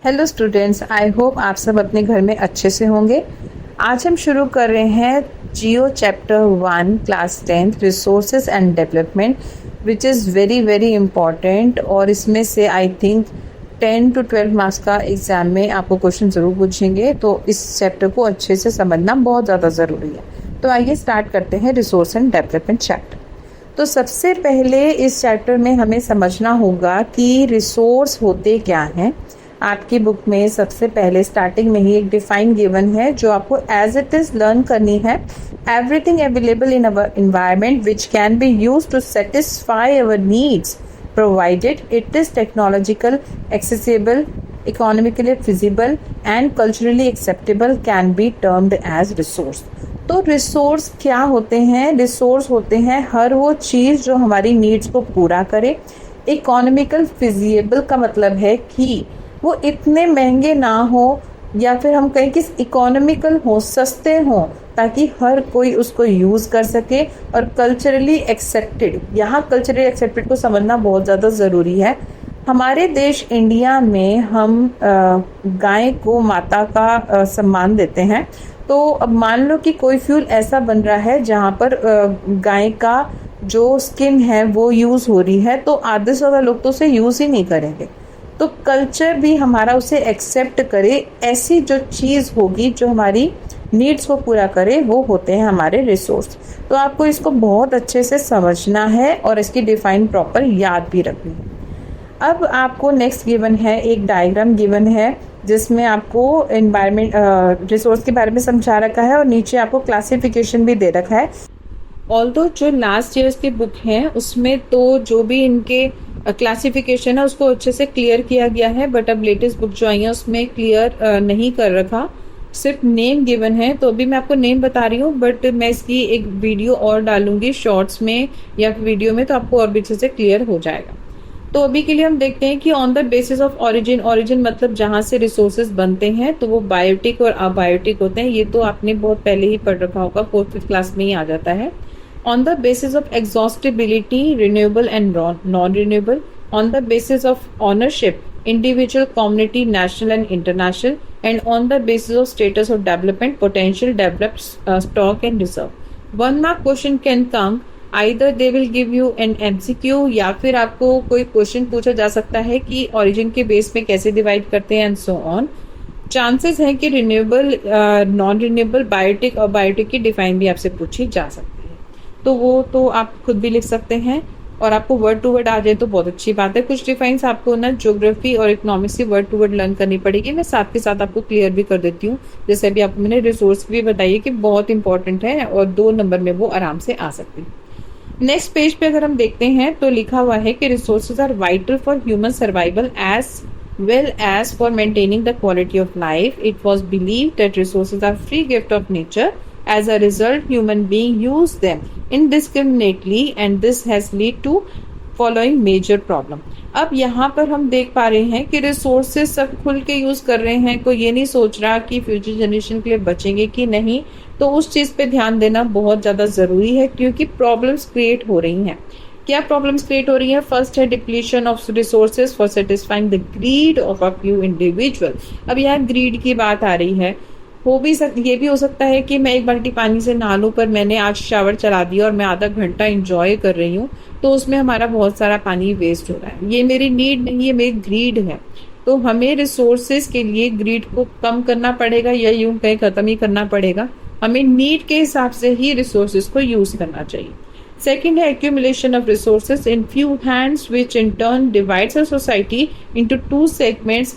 Hello students, I hope आप सब अपने घर में अच्छे से होंगे। आज हम शुरू कर रहे हैं geo chapter 1 class 10 resources and development, which is very very important. और इसमें से आई थिंक 10 to 12 मार्क्स का एग्ज़ाम में आपको क्वेश्चन ज़रूर पूछेंगे, तो इस चैप्टर को अच्छे से समझना बहुत ज़्यादा ज़रूरी है। तो आइए स्टार्ट करते हैं रिसोर्स एंड डेवलपमेंट चैप्टर। तो सबसे पहले इस चैप्टर में हमें समझना होगा कि रिसोर्स होते क्या हैं। आपकी बुक में सबसे पहले स्टार्टिंग में ही एक डिफाइन गिवन है जो आपको एज इट इज लर्न करनी है। Everything available in our environment which can be used to satisfy our needs provided it is technological accessible, economically feasible and culturally acceptable can be termed as resource. तो resource क्या होते हैं? Resource होते हैं हर वो चीज़ जो हमारी नीड्स को पूरा करे। इकोनॉमिकल फिजिबल का मतलब है कि वो इतने महंगे ना हो, या फिर हम कहें कि इकोनॉमिकल हो, सस्ते हो, ताकि हर कोई उसको यूज़ कर सके। और कल्चरली एक्सेप्टेड, यहाँ कल्चरली एक्सेप्टेड को समझना बहुत ज़्यादा ज़रूरी है। हमारे देश इंडिया में हम गाय को माता का सम्मान देते हैं। तो अब मान लो कि कोई फ्यूल ऐसा बन रहा है जहाँ पर गाय का जो स्किन है वो यूज़ हो रही है, तो आधे से ज़्यादा लोग तो उसे यूज़ ही नहीं करेंगे। तो कल्चर भी हमारा उसे एक्सेप्ट करे, ऐसी जो चीज़ होगी जो हमारी नीड्स को पूरा करे, वो होते हैं हमारे रिसोर्स। तो आपको इसको बहुत अच्छे से समझना है और इसकी डिफाइन प्रॉपर याद भी रखनी है। अब आपको नेक्स्ट गिवन है, एक डायग्राम गिवन है जिसमें आपको एनवायरनमेंट रिसोर्स के बारे में समझा रखा है और नीचे आपको क्लासिफिकेशन भी दे रखा है। ऑल्दो जो लास्ट ईयर्स की बुक है उसमें तो जो भी इनके क्लासिफिकेशन है उसको अच्छे से क्लियर किया गया है, बट अब लेटेस्ट बुक जो आई है उसमें क्लियर नहीं कर रखा, सिर्फ नेम गिवन है। तो अभी मैं आपको नेम बता रही हूँ, बट मैं इसकी एक वीडियो और डालूंगी शॉर्ट्स में या वीडियो में, तो आपको और भी अच्छे से क्लियर हो जाएगा। तो अभी के लिए हम देखते हैं कि on the basis of origin, origin मतलब जहाँ से रिसोर्सेज बनते हैं, तो वो बायोटिक और अबायोटिक होते हैं। ये तो आपने बहुत पहले ही पढ़ रखा होगा, 4th क्लास में ही आ जाता है। On the basis of exhaustibility, renewable and non-renewable. On the basis of ownership, individual, community, national and international. And on the basis of status of development, potential, developed stock and reserve. 1 mark question can come. Either they will give you an MCQ या फिर आपको कोई question पूछा जा सकता है कि origin के बेस पे कैसे डिवाइड करते हैं and so on. चांसेस है कि रिन्यूएबल, नॉन रिन्यूएबल, बायोटिक और बायोटिक की डिफाइन भी आपसे पूछी जा सकती है। तो वो तो आप खुद भी लिख सकते हैं, और आपको वर्ड टू वर्ड आ जाए तो बहुत अच्छी बात है। कुछ डिफाइंस आपको ना ज्योग्राफी और इकोनॉमिक्स से वर्ड टू वर्ड लर्न करनी पड़ेगी, मैं साथ के साथ आपको क्लियर भी कर देती हूँ। जैसे अभी आपको मैंने रिसोर्स भी बताइए कि बहुत इंपॉर्टेंट है और 2 नंबर में वो आराम से आ सकती है। नेक्स्ट पेज पे अगर हम देखते हैं तो लिखा हुआ है कि resources are vital for human survival as well as for maintaining the quality of life. It was believed that resources are free gift of nature. As a result, human beings use them indiscriminately and this has led to following major problem. अब यहाँ पर हम देख पा रहे हैं कि resources सब खुल के यूज कर रहे हैं, कोई ये नहीं सोच रहा कि फ्यूचर जनरेशन के लिए बचेंगे कि नहीं। तो उस चीज पे ध्यान देना बहुत ज्यादा जरूरी है, क्योंकि प्रॉब्लम्स क्रिएट हो रही हैं। क्या प्रॉब्लम्स क्रिएट हो रही है? फर्स्ट है depletion of resources for satisfying the greed of a few individual. अब यहाँ ग्रीड की बात आ रही है। ये भी हो सकता है कि मैं एक बाल्टी पानी से नहा लूं, पर मैंने आज शावर चला दिया और मैं आधा घंटा इंजॉय कर रही हूँ, तो उसमें हमारा बहुत सारा पानी वेस्ट हो रहा है। ये मेरी नीड नहीं है, मेरी ग्रीड है। तो हमें रिसोर्सेज के लिए ग्रीड को कम करना पड़ेगा, या यूं कहीं खत्म ही करना पड़ेगा। हमें नीड के हिसाब से ही रिसोर्सेज को यूज करना चाहिए। Second है accumulation of resources in few hands, which in turn divides a society into 2 segments,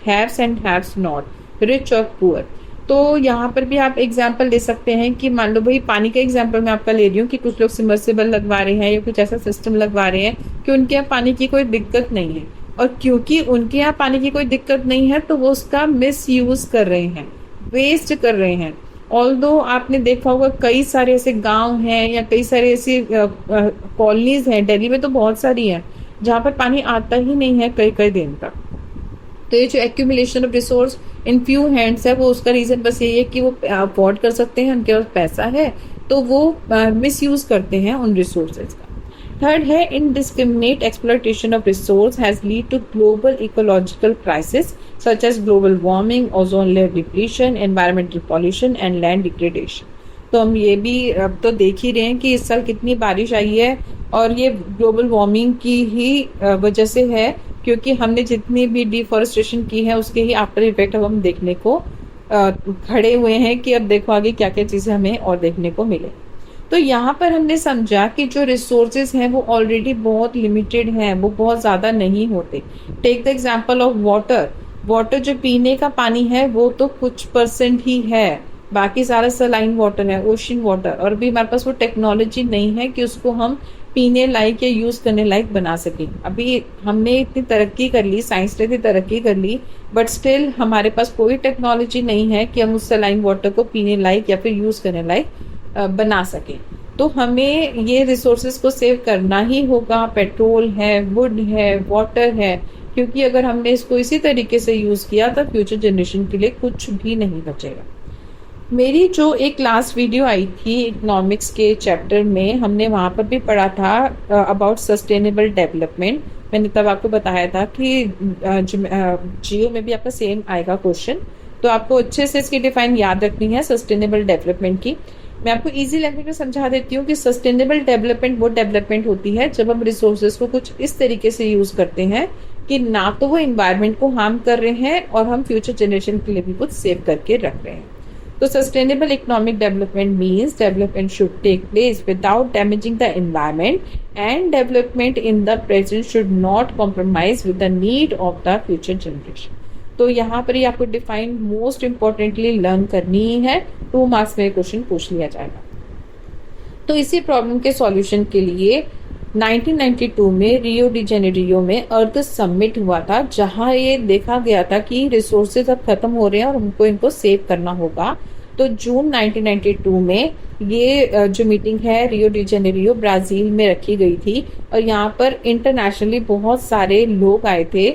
haves and haves not, rich और poor. तो यहाँ पर भी आप एग्जाम्पल ले सकते हैं कि मान लो भाई पानी का एग्जाम्पल मैं आपका ले रही हूँ कि कुछ लोग सबमर्सिबल लगवा रहे हैं या कुछ ऐसा सिस्टम लगवा रहे हैं कि उनके यहाँ पानी की कोई दिक्कत नहीं है, और क्योंकि उनके यहाँ पानी की कोई दिक्कत नहीं है तो वो उसका मिस यूज कर रहे हैं, वेस्ट कर रहे हैं। ऑल्दो आपने देखा होगा कई सारे ऐसे गांव हैं या कई सारे ऐसी कॉलोनीज हैं, दिल्ली में तो बहुत सारी हैं, जहाँ पर पानी आता ही नहीं है कई कई दिन तक। तो ये जो accumulation of resource in few hands है, वो उसका रीजन बस यही है कि वो अफोर्ड कर सकते हैं, उनके पास पैसा है, तो वो मिस यूज करते हैं उन रिसोर्सेज का। थर्ड है indiscriminate exploitation of resource has lead to global ecological crisis such as global warming, ozone layer depletion, environmental pollution and land degradation. तो हम ये भी अब तो देख ही रहे हैं कि इस साल कितनी बारिश आई है और ये ग्लोबल वार्मिंग की ही वजह से है, क्योंकि हमने जितनी भी डिफॉरेस्टेशन की है उसके ही आफ्टर इफेक्ट अब हम देखने को खड़े हुए हैं कि अब देखो आगे क्या क्या चीजें हमें और देखने को मिले। तो यहाँ पर हमने समझा कि जो रिसोर्सेज हैं वो ऑलरेडी बहुत लिमिटेड हैं, वो बहुत ज़्यादा नहीं होते। Take the example of water. Water जो पीने का पानी है वो तो कुछ परसेंट ही है, बाकी सारा सलाइन वाटर है, ओशन वाटर, और भी हमारे पास वो टेक्नोलॉजी नहीं है कि उसको हम पीने लायक या यूज करने लायक बना सकें। अभी हमने इतनी तरक्की कर ली, साइंस ने इतनी तरक्की कर ली, बट स्टिल हमारे पास कोई टेक्नोलॉजी नहीं है कि हम उस सलाइन वाटर को पीने लायक या फिर यूज करने लायक बना सके। तो हमें ये रिसोर्सेज को सेव करना ही होगा। पेट्रोल है, वुड है, वाटर है, क्योंकि अगर हमने इसको इसी तरीके से यूज किया तो फ्यूचर जनरेशन के लिए कुछ भी नहीं बचेगा। मेरी जो एक लास्ट वीडियो आई थी इकोनॉमिक्स के चैप्टर में, हमने वहां पर भी पढ़ा था अबाउट सस्टेनेबल डेवलपमेंट। मैंने तब आपको बताया था कि जियो में भी आपका सेम आएगा क्वेश्चन, तो आपको अच्छे से इसकी डिफाइन याद रखनी है सस्टेनेबल डेवलपमेंट की। मैं आपको इजी लैंग्वेज में समझा देती हूँ कि सस्टेनेबल डेवलपमेंट वो डेवलपमेंट होती है जब हम रिसोर्सेज को कुछ इस तरीके से यूज करते हैं कि ना तो वो एनवायरनमेंट को हार्म कर रहे हैं और हम फ्यूचर जनरेशन के लिए भी कुछ सेव करके रख रहे हैं। तो sustainable economic development means development should take place without damaging the environment and development in the present should not compromise with the need of the future generation. तो यहाँ पर ही आपको डिफाइन मोस्ट इंपॉर्टेंटली लर्न करनी ही है, 2 marks में question पूछ लिया जाएगा। तो इसी प्रॉब्लम के सॉल्यूशन के लिए 1992 में रियो डी जेनेरियो में अर्थ समिट हुआ था, जहां ये देखा गया था कि रिसोर्सेज अब खत्म हो रहे हैं और हमको इनको सेव करना होगा। तो जून 1992 में ये जो मीटिंग है रियो डी जेनेरियो ब्राजील में रखी गई थी, और यहाँ पर इंटरनेशनली बहुत सारे लोग आए थे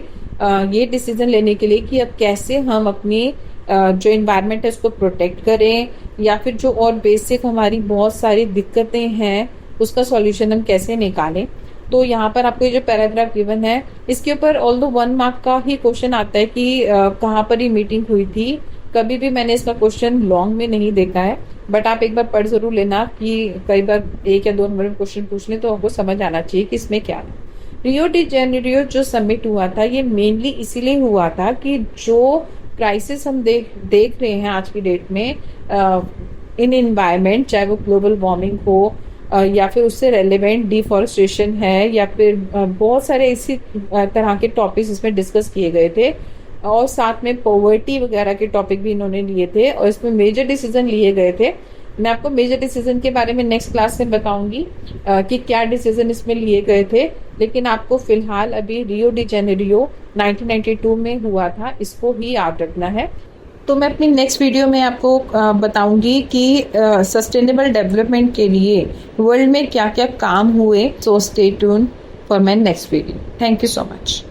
ये डिसीजन लेने के लिए कि अब कैसे हम अपनी जो इन्वायरमेंट है उसको प्रोटेक्ट करें, या फिर जो और बेसिक हमारी बहुत सारी दिक्कतें हैं उसका सॉल्यूशन हम कैसे निकालें। तो यहाँ पर आपको ये जो पैराग्राफ गिवन है इसके ऊपर ऑल्दो 1 मार्क का ही क्वेश्चन आता है कि कहाँ पर ये मीटिंग हुई थी। कभी भी मैंने इसका क्वेश्चन लॉन्ग में नहीं देखा है, बट आप एक बार पढ़ जरूर लेना कि कई बार 1 या 2 नंबर में क्वेश्चन पूछ ले तो आपको समझ आना चाहिए कि इसमें क्या है। रियो डी जेनेरियो जो समिट हुआ था ये मेनली इसीलिए हुआ था कि जो क्राइसिस हम देख रहे हैं आज की डेट में इन एनवायरनमेंट, चाहे वो ग्लोबल वार्मिंग हो या फिर उससे रेलेवेंट डिफॉरेस्टेशन है, या फिर बहुत सारे इसी तरह के टॉपिक्स इसमें डिस्कस किए गए थे, और साथ में पॉवर्टी वगैरह के टॉपिक भी इन्होंने लिए थे, और इसमें मेजर डिसीजन लिए गए थे। मैं आपको मेजर डिसीजन के बारे में नेक्स्ट क्लास में बताऊंगी कि क्या डिसीजन इसमें लिए गए थे, लेकिन आपको फिलहाल अभी रियो डी जेनेरियो 1992 में हुआ था, इसको ही याद रखना है। तो मैं अपनी नेक्स्ट वीडियो में आपको बताऊंगी कि सस्टेनेबल डेवलपमेंट के लिए वर्ल्ड में क्या क्या काम हुए। So stay tune for my next video. Thank you so much.